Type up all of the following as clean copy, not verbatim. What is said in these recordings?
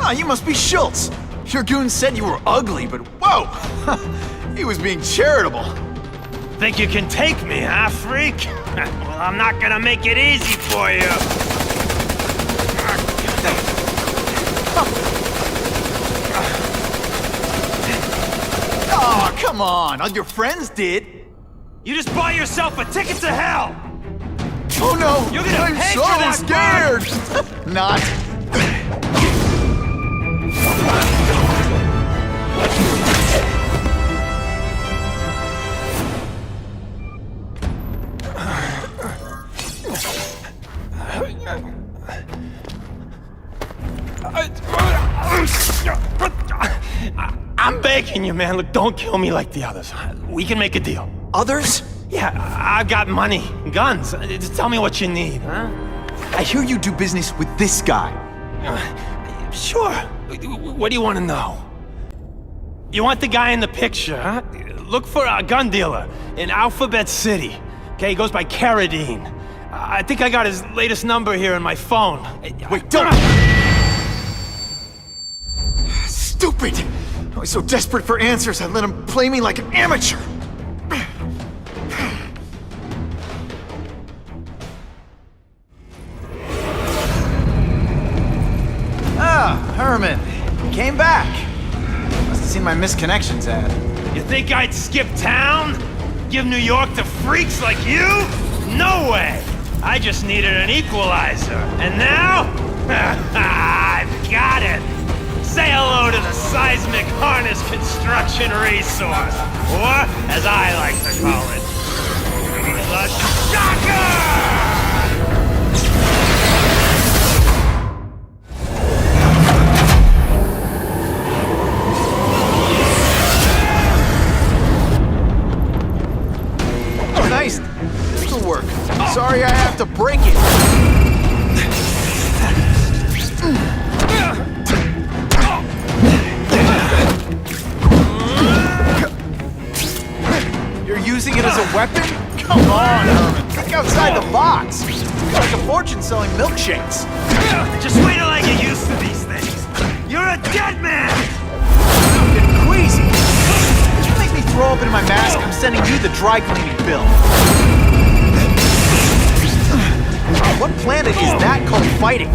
Ah, you must be Schultz. Your goon said you were ugly, but whoa! He was being charitable. Think you can take me, huh, freak? Well, I'm not gonna make it easy for you. Oh, come on. All your friends did. You just bought yourself a ticket to hell! Oh no! You're gonna I'm pay so for that, scared! Not. I'm begging you, man. Look, don't kill me like the others. We can make a deal. Others? Yeah, I've got money, guns. Just tell me what you need, huh? I hear you do business with this guy. Sure. What do you want to know? You want the guy in the picture, huh? Look for a gun dealer in Alphabet City. Okay, he goes by Carradine. I think I got his latest number here in my phone. Wait, don't! Stupid! I was so desperate for answers, I let him play me like an amateur. Ah, Herman. Came back. Must have seen my missed connections ad. You think I'd skip town? Give New York to freaks like you? No way! I just needed an equalizer. And now? I've got it! Say hello to the seismic harness construction resource. Or, as I like to call it, the shocker! Nice. This'll work. Sorry I have to break it. You're using it as a weapon? Come on, Herman. Think outside the box. You're like a fortune selling milkshakes. Just wait till I get used to these things. You're a dead man! You're crazy. If you make me throw up in my mask, I'm sending you the dry cleaning bill. What planet is that called fighting?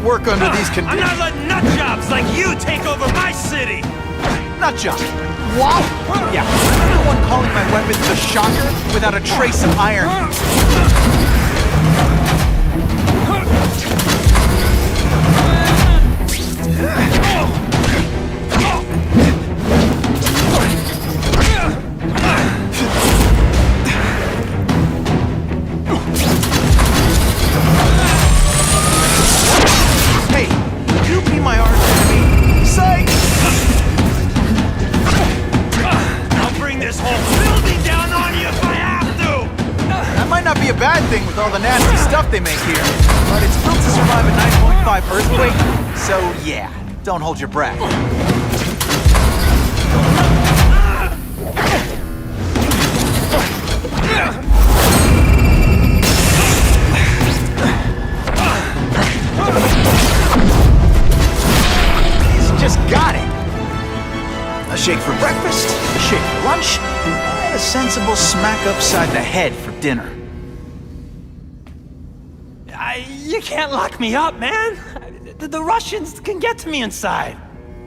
Work under these conditions. I'm not letting nutjobs like you take over my city! Nutjob? What? Yeah, I'm the one calling my weapon the Shocker without a trace of irony. Bad thing with all the nasty stuff they make here, but it's built to survive a 9.5 earthquake, so yeah, don't hold your breath. He's just got it. A shake for breakfast, a shake for lunch, and a sensible smack upside the head for dinner. You can't lock me up, man. The Russians can get to me inside.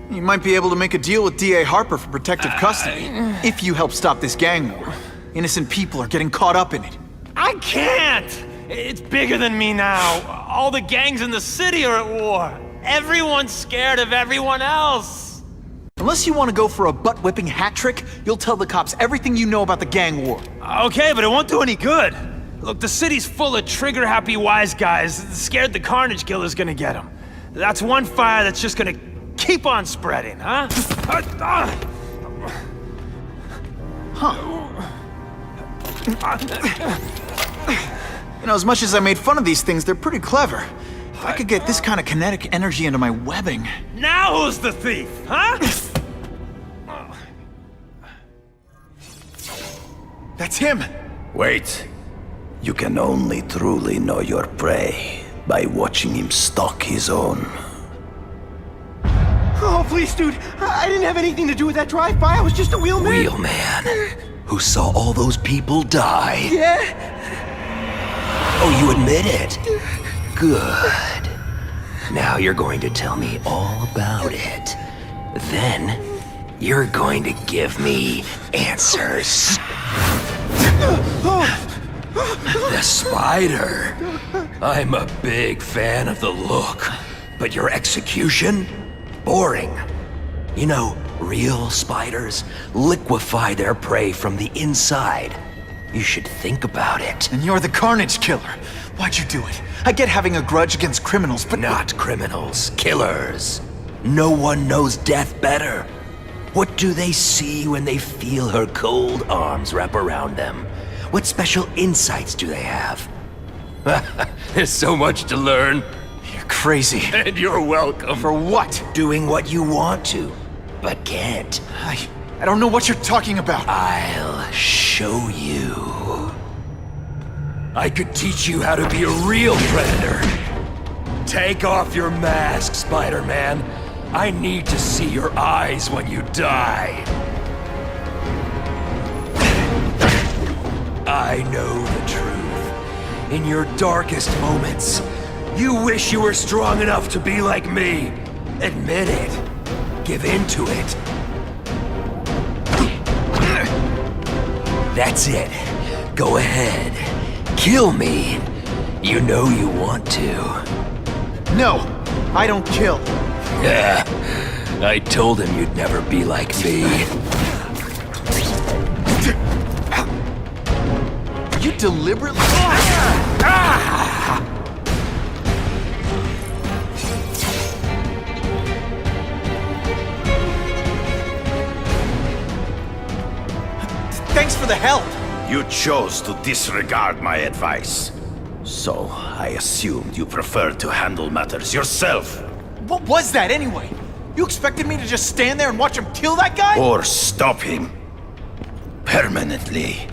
You might be able to make a deal with D.A. Harper for protective custody, if you help stop this gang war. Innocent people are getting caught up in it. I can't! It's bigger than me now. All the gangs in the city are at war. Everyone's scared of everyone else. Unless you want to go for a butt-whipping hat trick, you'll tell the cops everything you know about the gang war. Okay, but it won't do any good. Look, the city's full of trigger-happy wise guys scared the Carnage Killer's gonna get them. That's one fire that's just gonna keep on spreading, huh? You know, as much as I made fun of these things, they're pretty clever. If I could get this kind of kinetic energy into my webbing... Now who's the thief, huh? That's him! Wait. You can only truly know your prey by watching him stalk his own. Oh, please, dude. I didn't have anything to do with that drive-by. I was just a wheelman. Wheelman? Who saw all those people die? Yeah? Oh, you admit it? Good. Now you're going to tell me all about it. Then, you're going to give me answers. The spider. I'm a big fan of the look, but your execution? Boring. You know, real spiders liquefy their prey from the inside. You should think about it. And you're the Carnage Killer. Why'd you do it? I get having a grudge against criminals, but... Not criminals, killers. No one knows death better. What do they see when they feel her cold arms wrap around them? What special insights do they have? There's so much to learn. You're crazy. And you're welcome. For what? Doing what you want to, but can't. I don't know what you're talking about. I'll show you. I could teach you how to be a real predator. Take off your mask, Spider-Man. I need to see your eyes when you die. I know the truth. In your darkest moments, you wish you were strong enough to be like me. Admit it. Give in to it. That's it. Go ahead. Kill me. You know you want to. No, I don't kill. Yeah, I told him you'd never be like me. You deliberately... Thanks for the help. You chose to disregard my advice. So, I assumed you preferred to handle matters yourself. What was that anyway? You expected me to just stand there and watch him kill that guy? Or stop him. Permanently.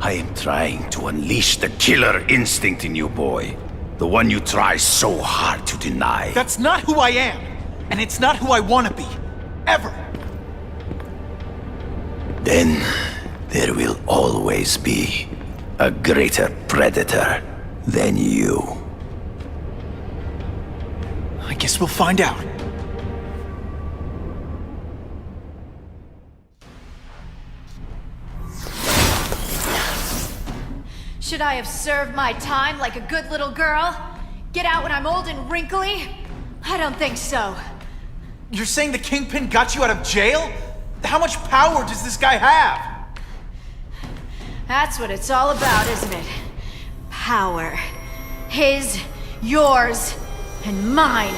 I am trying to unleash the killer instinct in you, boy. The one you try so hard to deny. That's not who I am. And it's not who I want to be. Ever. Then, there will always be a greater predator than you. I guess we'll find out. Should I have served my time like a good little girl? Get out when I'm old and wrinkly? I don't think so. You're saying the Kingpin got you out of jail? How much power does this guy have? That's what it's all about, isn't it? Power. His, yours, and mine.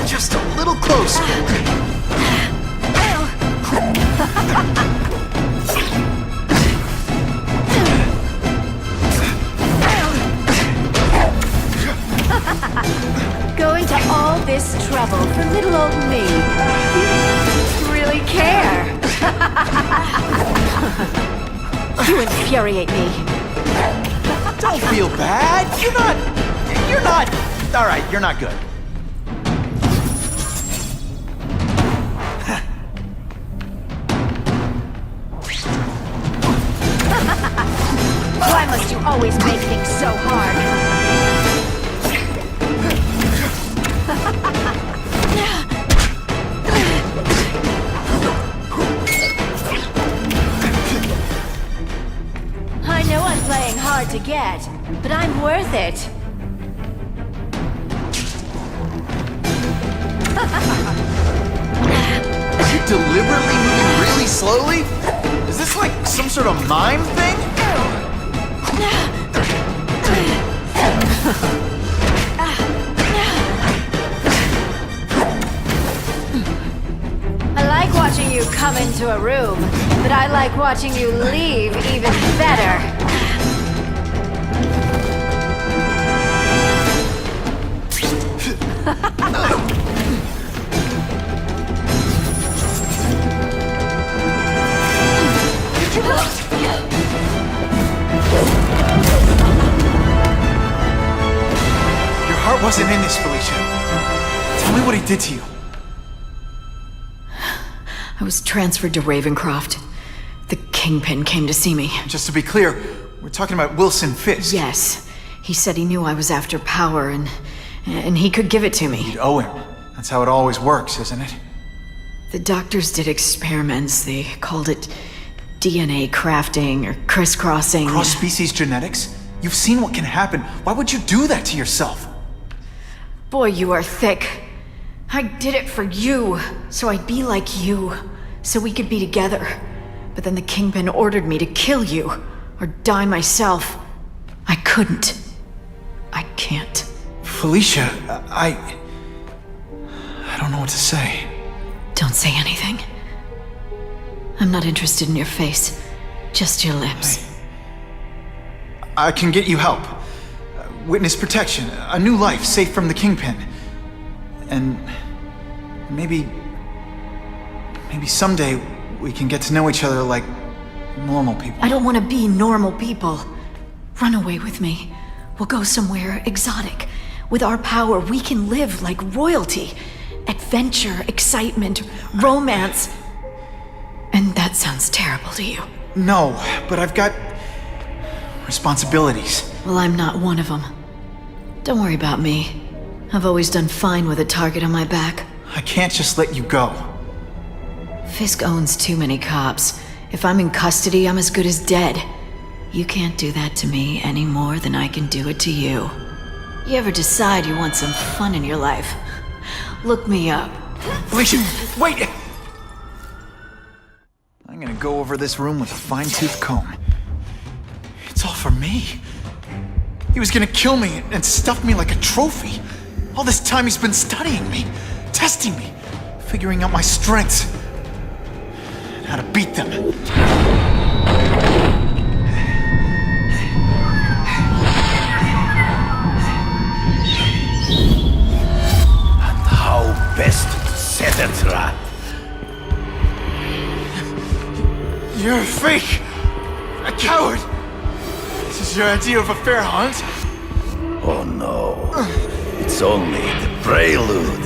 Just a little closer. Going to all this trouble for little old me. You really care. You infuriate me. Don't feel bad. You're not. All right, you're not good. Why must you always make things so hard? hard to get, but I'm worth it. Are you deliberately moving really slowly? Is this like some sort of mime thing? I like watching you come into a room, but I like watching you leave even better. Your heart wasn't in this, Felicia. Tell me what he did to you. I was transferred to Ravencroft. The Kingpin came to see me. Just to be clear, we're talking about Wilson Fisk. Yes. He said he knew I was after power and he could give it to me. You'd owe him. That's how it always works, isn't it? The doctors did experiments. They called it DNA crafting or crisscrossing. Cross-species genetics? You've seen what can happen. Why would you do that to yourself? Boy, you are thick. I did it for you, so I'd be like you, so we could be together. But then the Kingpin ordered me to kill you, or die myself. I couldn't. I can't. Felicia, I don't know what to say. Don't say anything. I'm not interested in your face, just your lips. I can get you help. Witness protection, a new life safe from the Kingpin. And maybe someday we can get to know each other like normal people. I don't want to be normal people. Run away with me. We'll go somewhere exotic. With our power, we can live like royalty. Adventure, excitement, romance. And that sounds terrible to you. No, but I've got responsibilities. Well, I'm not one of them. Don't worry about me. I've always done fine with a target on my back. I can't just let you go. Fisk owns too many cops. If I'm in custody, I'm as good as dead. You can't do that to me any more than I can do it to you. You ever decide you want some fun in your life? Look me up. Felicia, wait! I'm gonna go over this room with a fine-tooth comb. It's all for me. He was gonna kill me and stuff me like a trophy. All this time he's been studying me, testing me, figuring out my strengths, and how to beat them. And how best to set a trap. You're a fake! A coward! This is your idea of a fair hunt? Oh no. It's only the prelude.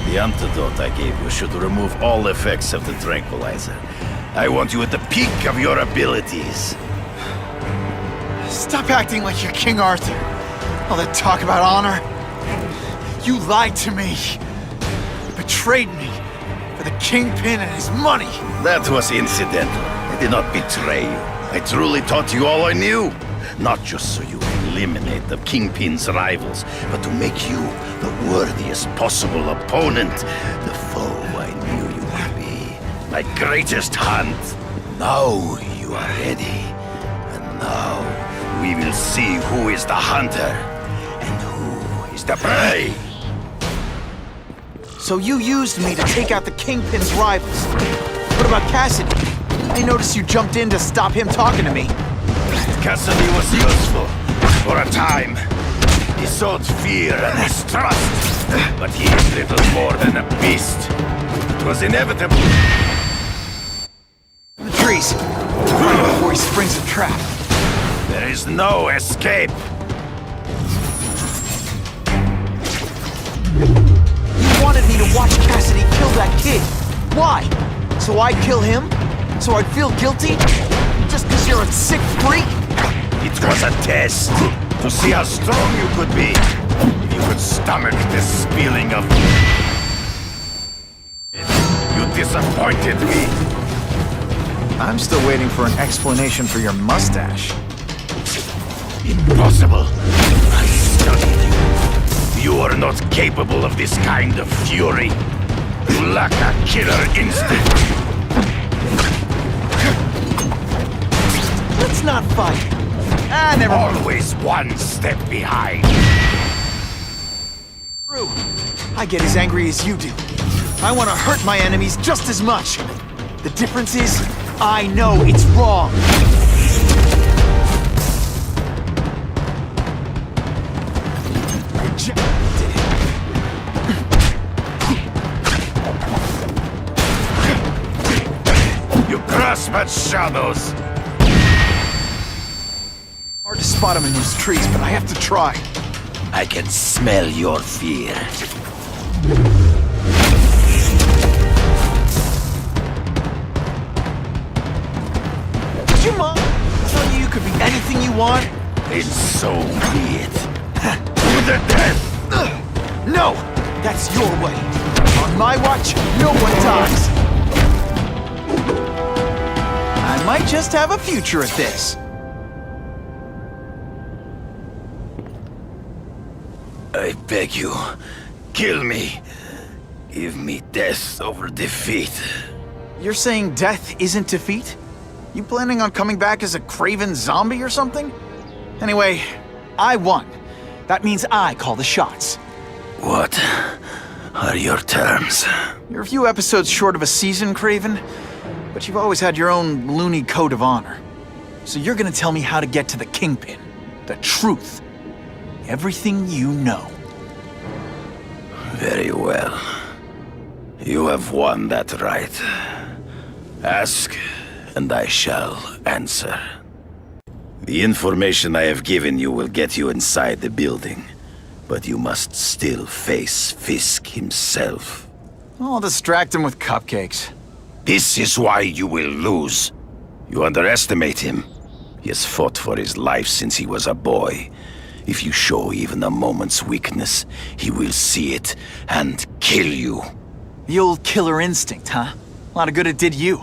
The antidote I gave you should remove all effects of the tranquilizer. I want you at the peak of your abilities. Stop acting like you're King Arthur. All that talk about honor. You lied to me. You betrayed me for the Kingpin and his money. That was incidental. I did not betray you. I truly taught you all I knew. Not just so you eliminate the Kingpin's rivals, but to make you the worthiest possible opponent. The foe I knew you would be. My greatest hunt. Now you are ready. And now we will see who is the hunter and who is the prey. So you used me to take out the Kingpin's rivals. What about Kasady? I noticed you jumped in to stop him talking to me. Kasady was useful for a time. He sowed fear and mistrust, but he is little more than a beast. It was inevitable. The trees. Before he springs a trap. There is no escape. You wanted me to watch Kasady kill that kid. Why? So I'd kill him? So I'd feel guilty? Just because you're a sick freak? It was a test to see how strong you could be. If you could stomach the spilling of disappointed me. I'm still waiting for an explanation for your mustache. Impossible. I studied you. You are not capable of this kind of fury. You lack a killer instinct. Let's not fight. Never mind. Always one step behind. True. I get as angry as you do. I want to hurt my enemies just as much. The difference is, I know it's wrong. You grasp at shadows. Hard to spot him in those trees, but I have to try. I can smell your fear. Would you mind? I tell you could be anything you want. And so be it. To the death! No! That's your way. On my watch, no one dies. I might just have a future at this. I beg you, kill me. Give me death over defeat. You're saying death isn't defeat? You planning on coming back as a craven zombie or something? Anyway, I won. That means I call the shots. What are your terms? You're a few episodes short of a season, Kraven, but you've always had your own loony code of honor. So you're gonna tell me how to get to the Kingpin. The truth. Everything you know. Very well. You have won that right. Ask, and I shall answer. The information I have given you will get you inside the building, but you must still face Fisk himself. I'll distract him with cupcakes. This is why you will lose. You underestimate him. He has fought for his life since he was a boy. If you show even a moment's weakness, he will see it and kill you. The old killer instinct, huh? A lot of good it did you.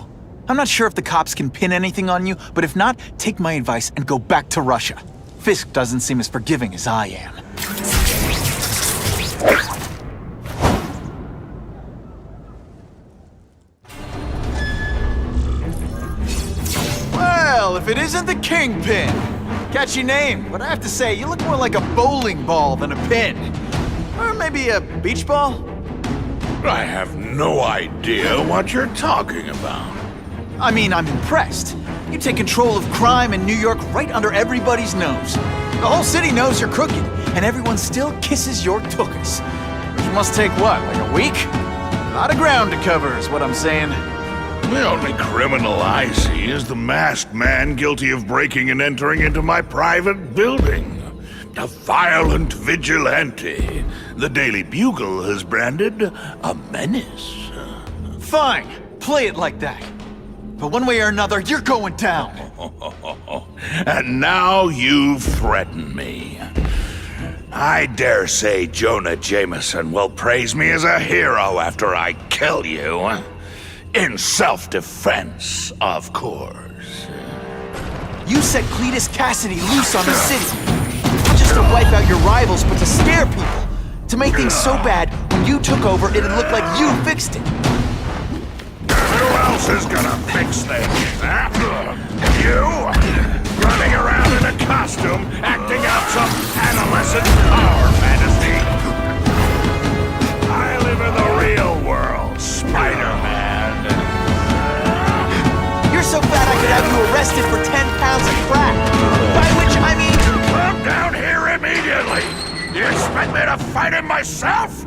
I'm not sure if the cops can pin anything on you, but if not, take my advice and go back to Russia. Fisk doesn't seem as forgiving as I am. Well, if it isn't the Kingpin! Catchy name, but I have to say, you look more like a bowling ball than a pin. Or maybe a beach ball? I have no idea what you're talking about. I mean, I'm impressed. You take control of crime in New York right under everybody's nose. The whole city knows you're crooked, and everyone still kisses your tuchus. It must take what, like a week? A lot of ground to cover is what I'm saying. The only criminal I see is the masked man guilty of breaking and entering into my private building. A violent vigilante. The Daily Bugle has branded a menace. Fine, play it like that. But one way or another, you're going down. And now you've threatened me. I dare say Jonah Jameson will praise me as a hero after I kill you. In self-defense, of course. You set Cletus Kasady loose on the city. Not just to wipe out your rivals, but to scare people. To make things so bad, when you took over, it'd look like you fixed it. Who else is gonna fix things, huh? You? Running around in a costume, acting out some adolescent power fantasy. I live in the real world, Spider-Man. You're so fat I could have you arrested for 10 pounds of crack. By which I mean... Come down here immediately! You expect me to fight him myself?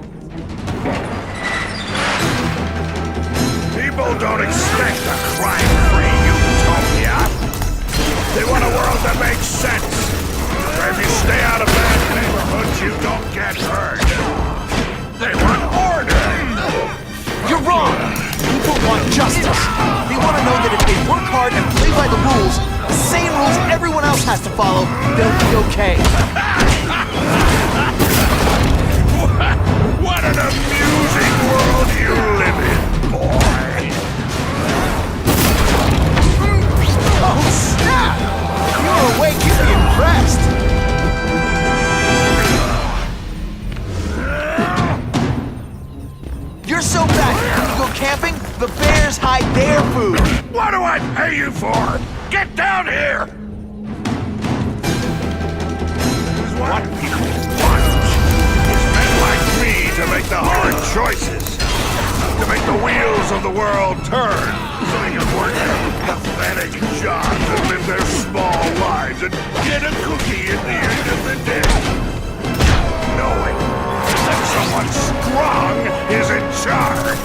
People don't expect a crime-free utopia. They want a world that makes sense. Where if you stay out of bad neighborhoods, you don't get hurt. They want order. You're wrong! People want justice. They want to know that if they work hard and play by the rules, the same rules everyone else has to follow, they'll be okay. What an amusing world you live in, boy! You're so fat, when you go camping, the bears hide their food. What do I pay you for? Get down here! What people want is men like me to make the hard choices. To make the wheels of the world turn. So they can work their pathetic jobs and live their small lives and get a cookie at the end of the day. Knowing that someone strong is in charge.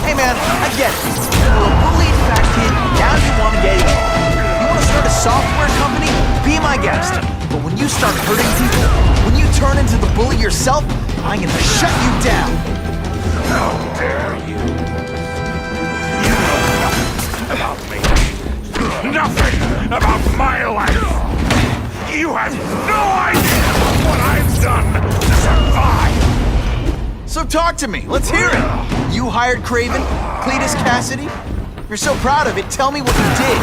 Hey man, I get it. You're a bullied fat kid, now you want to get even. You want to start a software company? Be my guest. But when you start hurting people, when you turn into the bully yourself, I'm gonna shut you down. How dare you? You know nothing about me. Nothing about my life. You have no idea what I've done to survive. So talk to me, let's hear it. You hired Kraven, Cletus Kasady? You're so proud of it, tell me what you did.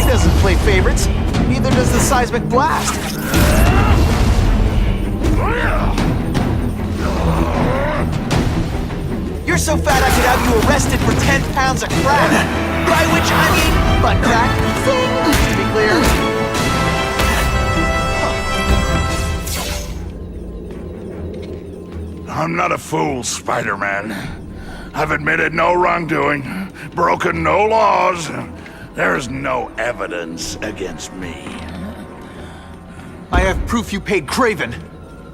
Doesn't play favorites, neither does the seismic blast. You're so fat I could have you arrested for 10 pounds of crack. By which I mean butt crack, to be clear. I'm not a fool, Spider-Man. I've admitted no wrongdoing, broken no laws. There's no evidence against me. I have proof you paid Kraven.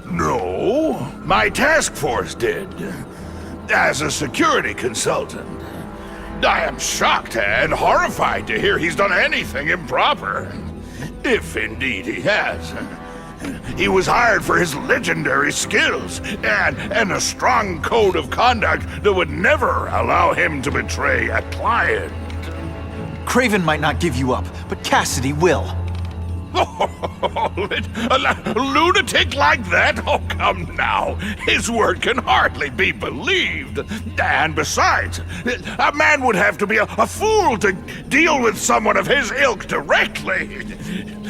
No, my task force did. As a security consultant. I am shocked and horrified to hear he's done anything improper. If indeed he has. He was hired for his legendary skills and a strong code of conduct that would never allow him to betray a client. Kraven might not give you up, but Kasady will. A lunatic like that? Oh, come now. His word can hardly be believed. And besides, a man would have to be a fool to deal with someone of his ilk directly.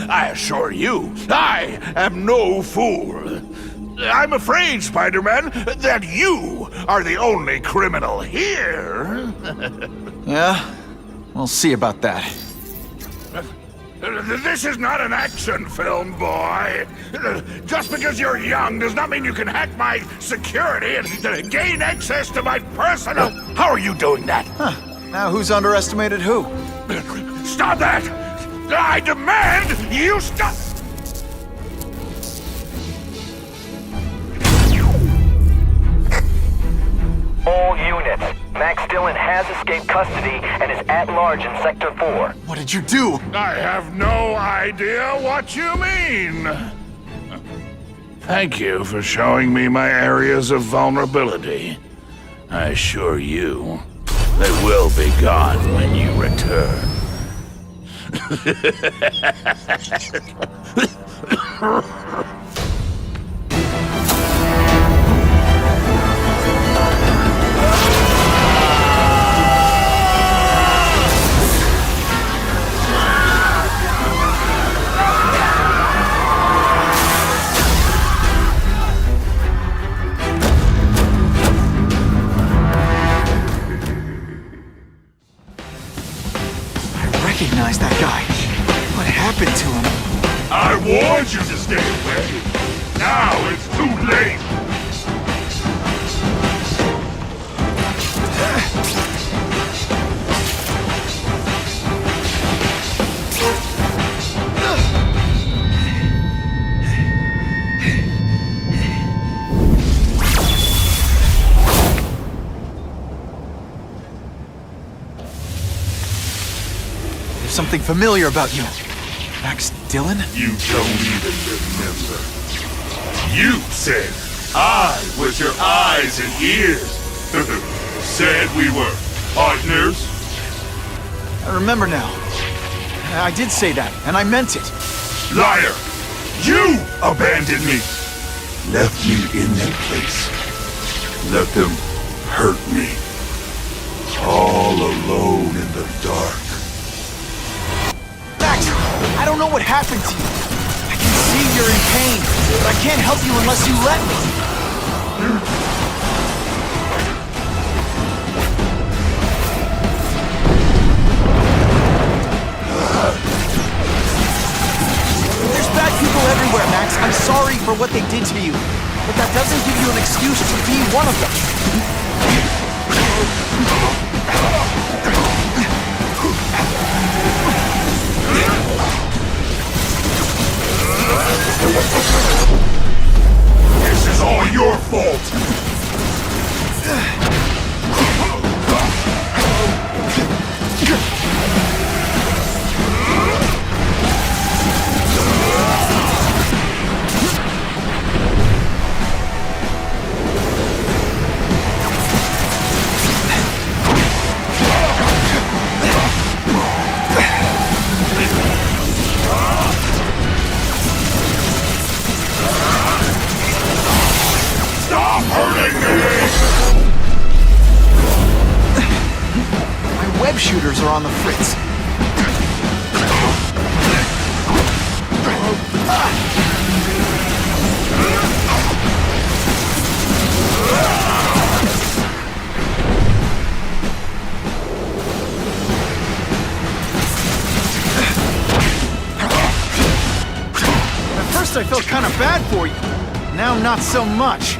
I assure you, I am no fool. I'm afraid, Spider-Man, that you are the only criminal here. Yeah? We'll see about that. This is not an action film, boy. Just because you're young does not mean you can hack my security and gain access to my personal... How are you doing that? Huh. Now who's underestimated who? Stop that! I demand you stop... All units. Max Dillon has escaped custody and is at large in Sector 4. What did you do? I have no idea what you mean. Thank you for showing me my areas of vulnerability. I assure you, they will be gone when you return. Recognize that guy. What happened to him? I warned you to stay away. Now it's too late. Something familiar about you. Max Dillon? You don't even remember. You said I was your eyes and ears. Said we were partners. I remember now. I did say that, and I meant it. Liar! You abandoned me! Left me in that place. Let them hurt me. All alone in the dark. Max, I don't know what happened to you. I can see you're in pain, but I can't help you unless you let me. There's bad people everywhere, Max. I'm sorry for what they did to you, but that doesn't give you an excuse to be one of them. This is all your fault! Shooters are on the fritz. At first I felt kind of bad for you. Now not so much.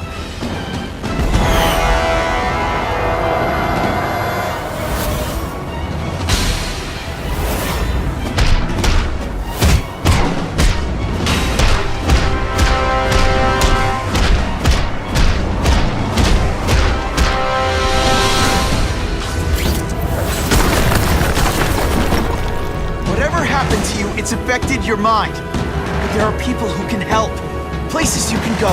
It's affected your mind. But there are people who can help. Places you can go.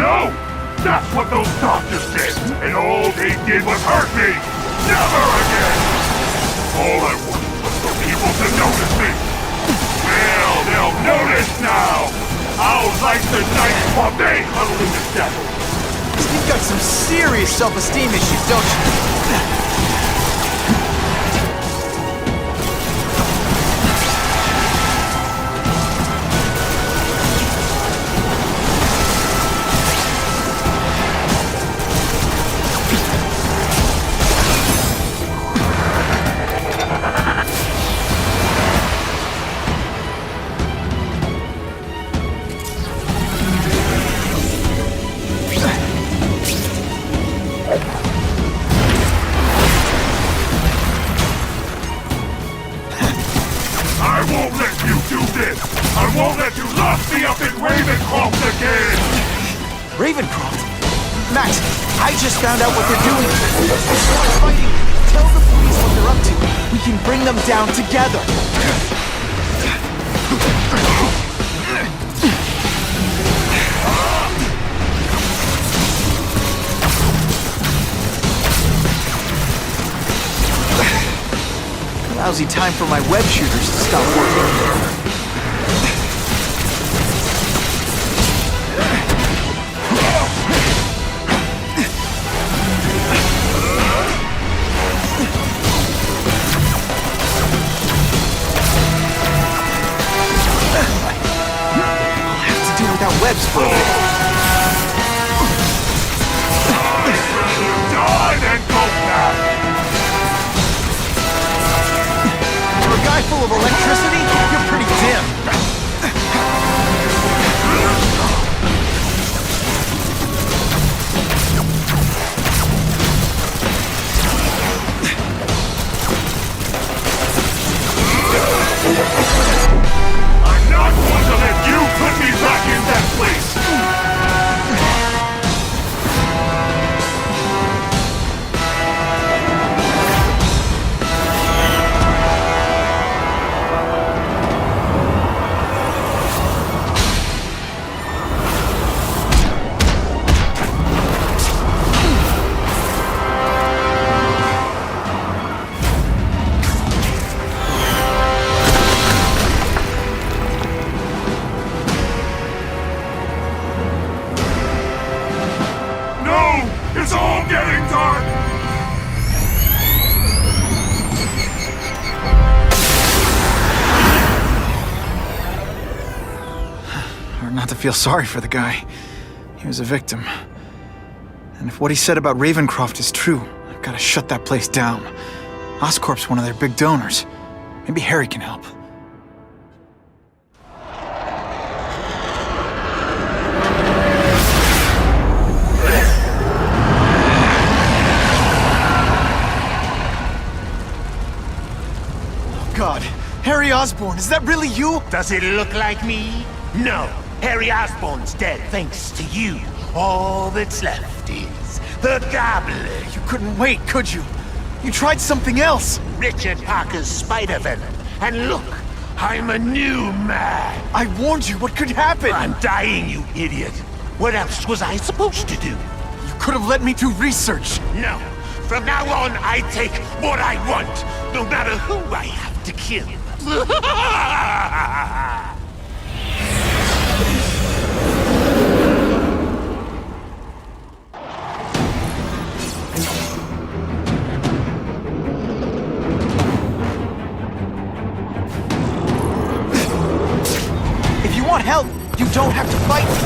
No! That's what those doctors did! And all they did was hurt me! Never again! All I wanted was for people to notice me! Well, they'll notice now! How like the night while they huddle in the shadows! You've got some serious self-esteem issues, don't you? Found out what they're doing. Start fighting. Tell the police what they're up to. We can bring them down together. Lousy time for my web shooters to stop working. Webs for a minute. Die and go back! For a guy full of electricity, you're pretty dim. I'm not going to let you put me back in that place! feel sorry for the guy. He was a victim. And if what he said about Ravencroft is true, I've got to shut that place down. Oscorp's one of their big donors. Maybe Harry can help. God, Harry Osborn, is that really you? Does it look like me? No. Harry Osborn's dead thanks to you. All that's left is the Goblin. You couldn't wait, could you? You tried something else. Richard Parker's spider venom. And look, I'm a new man. I warned you, what could happen? I'm dying, you idiot. What else was I supposed to do? You could have let me do research. No. From now on, I take what I want, no matter who I have to kill. If you want help, you don't have to fight me.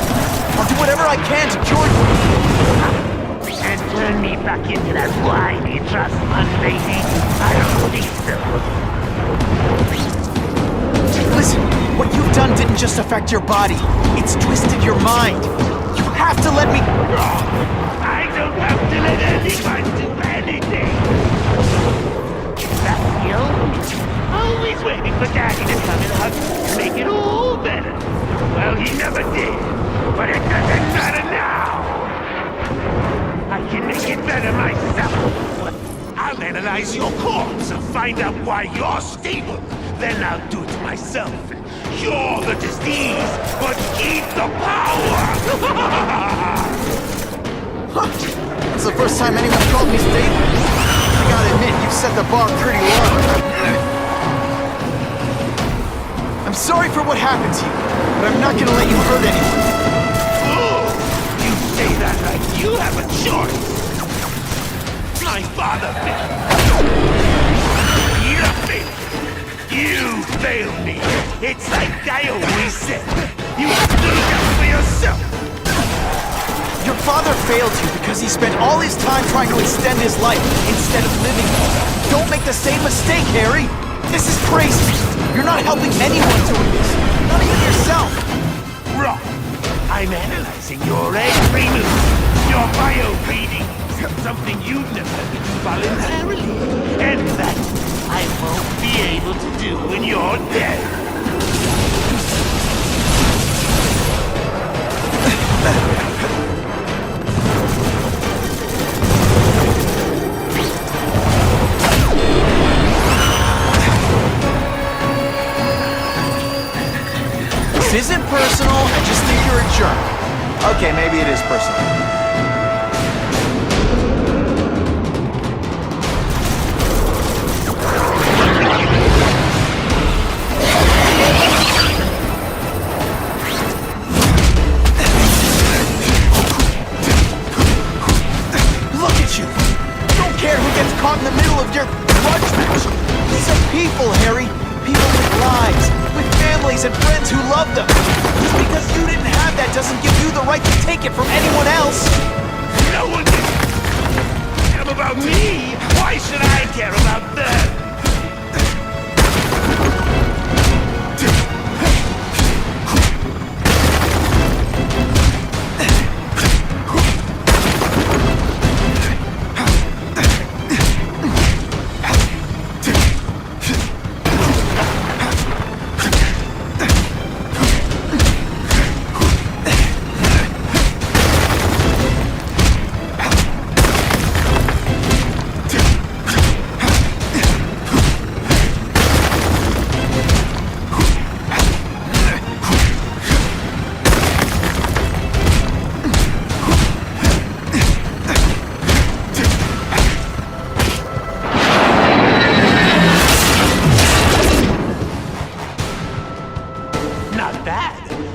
I'll do whatever I can to cure you. And turn me back into that whiny trust fund lady? I don't think so. Listen, what you've done didn't just affect your body. It's twisted your mind. You have to let me... I don't have to let anyone do anything. That's you? Always waiting for Daddy to come and hug me and make it all better. Well, he never did. But it doesn't matter now. I can make it better myself. I'll analyze your corpse and find out why you're stable. Then I'll do it myself. Cure the disease, but keep the power! It's the first time anyone called me stable. I gotta admit, you set the bar pretty low. I'm sorry for what happened to you, but I'm not gonna let you hurt anyone. You say that like you have a choice. My father failed. You failed. You failed me. It's like I always said. You have to look out for yourself. Your father failed you because he spent all his time trying to extend his life instead of living it. Don't make the same mistake, Harry. This is crazy. You're not helping anyone doing this. Not even yourself. Wrong. I'm analyzing your every move, your bio reading, something you've never do voluntarily, and that I won't be able to do when you're dead. This isn't personal, I just think you're a jerk. Okay, maybe it is personal. Look at you! Don't care who gets caught in the middle of your grudge match. These are people, Harry. People with lives, with families and friends who love them. Just because you didn't have that doesn't give you the right to take it from anyone else. No one care about me. Why should I care about them?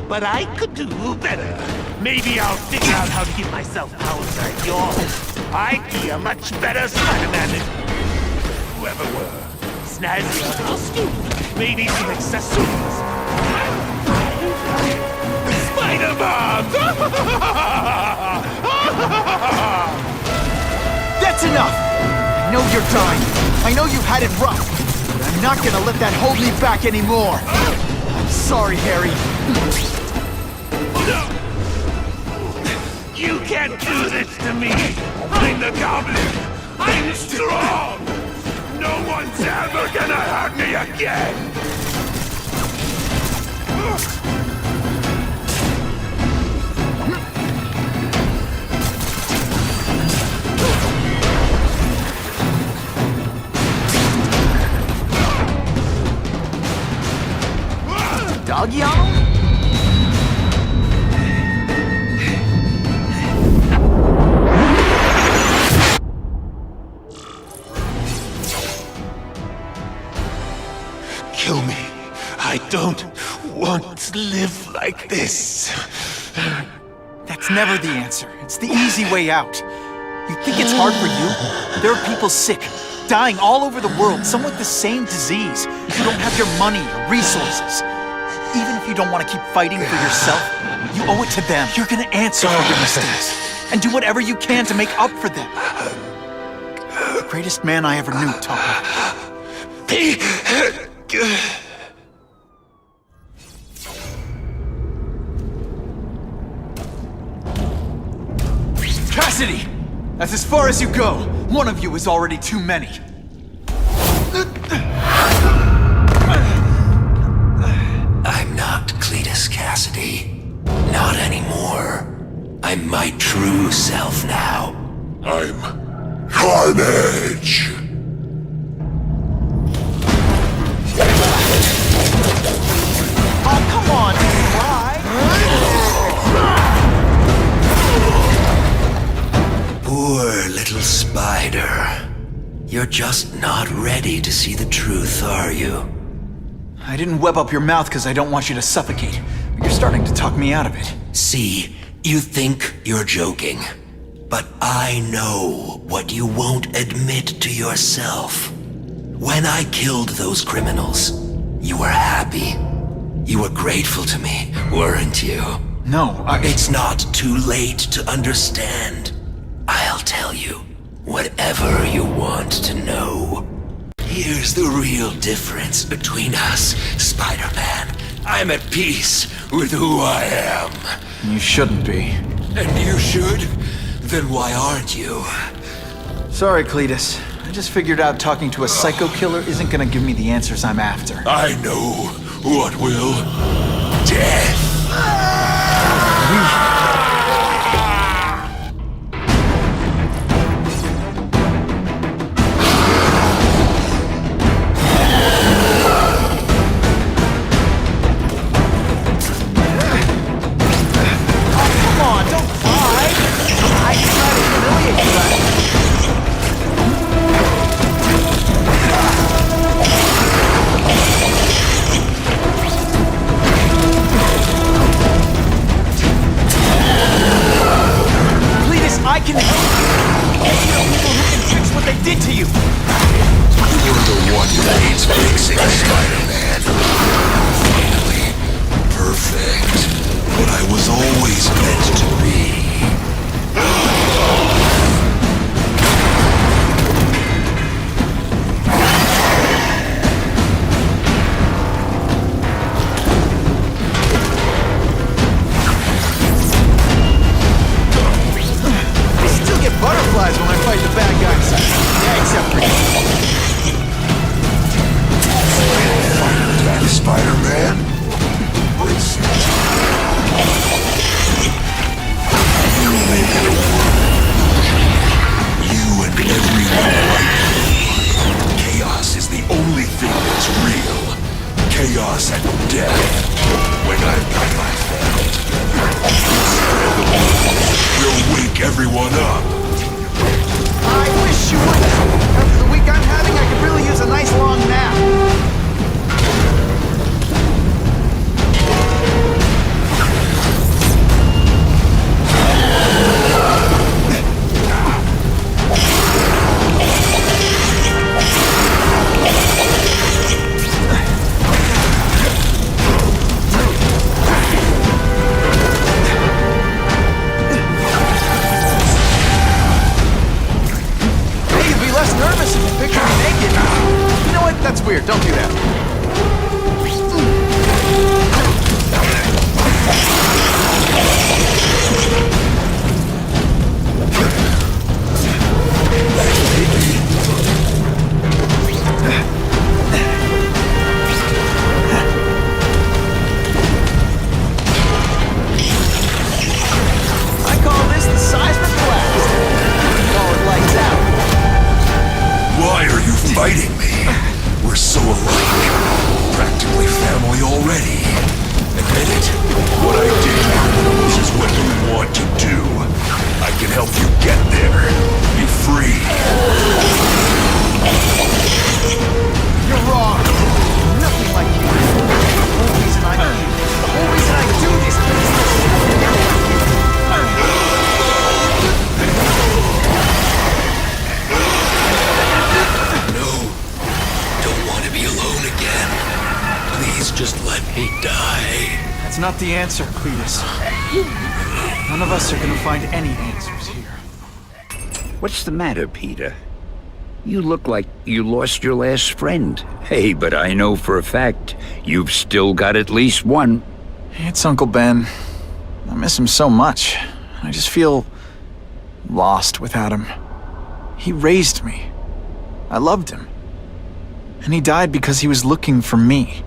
But I could do better. Maybe I'll figure out how to give myself powers like yours. I'd be a much better Spider-Man than whoever were. Snazzy costume, maybe some accessories. Spider-Man! That's enough! I know you're dying. I know you've had it rough. But I'm not gonna let that hold me back anymore. I'm sorry, Harry. You can't do this to me! I'm the Goblin! I'm strong! No one's ever gonna hurt me again! Doggy on him? Kill me. I don't want to live like this. That's never the answer. It's the easy way out. You think it's hard for you? There are people sick, dying all over the world, some with the same disease, who don't have your money or resources. Even if you don't want to keep fighting for yourself, you owe it to them. You're gonna answer for your mistakes, and do whatever you can to make up for them. The greatest man I ever knew taught me. Kasady! That's as far as you go. One of you is already too many. I'm not Cletus Kasady. Not anymore. I'm my true self now. I'm Carnage! Oh, come on, Poor little spider. You're just not ready to see the truth, are you? I didn't web up your mouth because I don't want you to suffocate. But you're starting to talk me out of it. See, you think you're joking. But I know what you won't admit to yourself. When I killed those criminals, you were happy. You were grateful to me, weren't you? No, It's not too late to understand. I'll tell you whatever you want to know. Here's the real difference between us, Spider-Man. I'm at peace with who I am. You shouldn't be. And you should? Then why aren't you? Sorry, Cletus. I just figured out talking to a psycho killer isn't gonna give me the answers I'm after. I know what will. Death! everyone up. I wish you would. After the week I'm having. nervous if you picture me naked. You know what? That's weird. Don't do that. I call this the seismic blast. Call it lights out. Why are you fighting me? We're so alike. Practically family already. Admit it. What I did here is what you want to do. I can help you get there. Be free. You're wrong. Nothing like you. The whole reason I do this is to No. Don't want to be alone again. Please just let me die. That's not the answer, Cletus. None of us are gonna find any answers here. What's the matter, Peter? You look like you lost your last friend. Hey, but I know for a fact you've still got at least one. It's Uncle Ben. I miss him so much. I just feel lost without him. He raised me. I loved him. And he died because he was looking for me.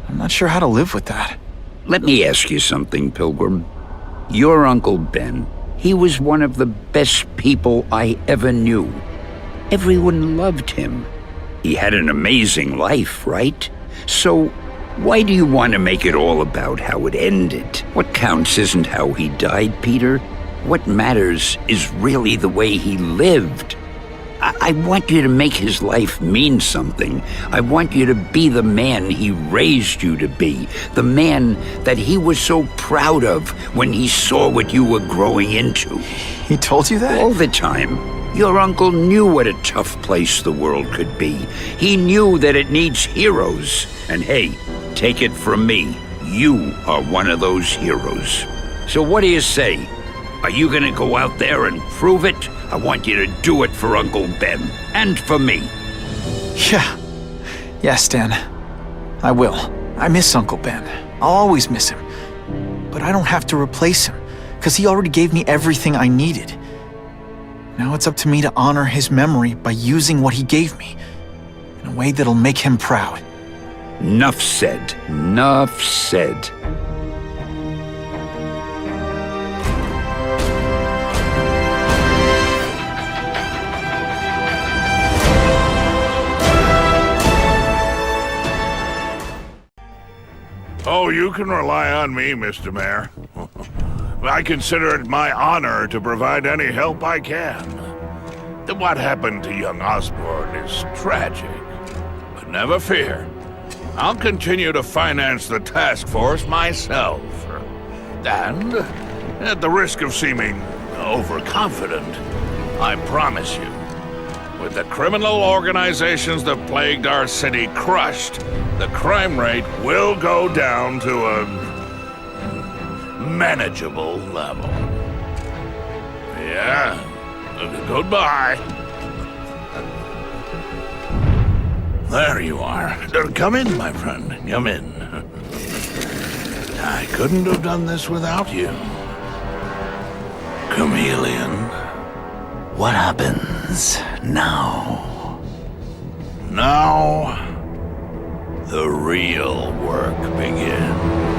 I'm not sure how to live with that. Let me ask you something, Pilgrim. Your Uncle Ben, he was one of the best people I ever knew. Everyone loved him. He had an amazing life, right? So, why do you want to make it all about how it ended? What counts isn't how he died, Peter. What matters is really the way he lived. I want you to make his life mean something. I want you to be the man he raised you to be. The man that he was so proud of when he saw what you were growing into. He told you that? All the time. Your uncle knew what a tough place the world could be. He knew that it needs heroes. And hey, take it from me, you are one of those heroes. So what do you say? Are you gonna go out there and prove it? I want you to do it for Uncle Ben, and for me. Yeah. Yes, Dan. I will. I miss Uncle Ben. I'll always miss him. But I don't have to replace him, because he already gave me everything I needed. Now it's up to me to honor his memory by using what he gave me, in a way that'll make him proud. Nuff said. Nuff said. Oh, you can rely on me, Mr. Mayor. I consider it my honor to provide any help I can. What happened to young Osborn is tragic, but never fear. I'll continue to finance the task force myself. And, at the risk of seeming overconfident, I promise you, with the criminal organizations that plagued our city crushed, the crime rate will go down to a manageable level. Yeah, goodbye. There you are. Come in, my friend. Come in. I couldn't have done this without you. Chameleon. What happens now? Now, the real work begins.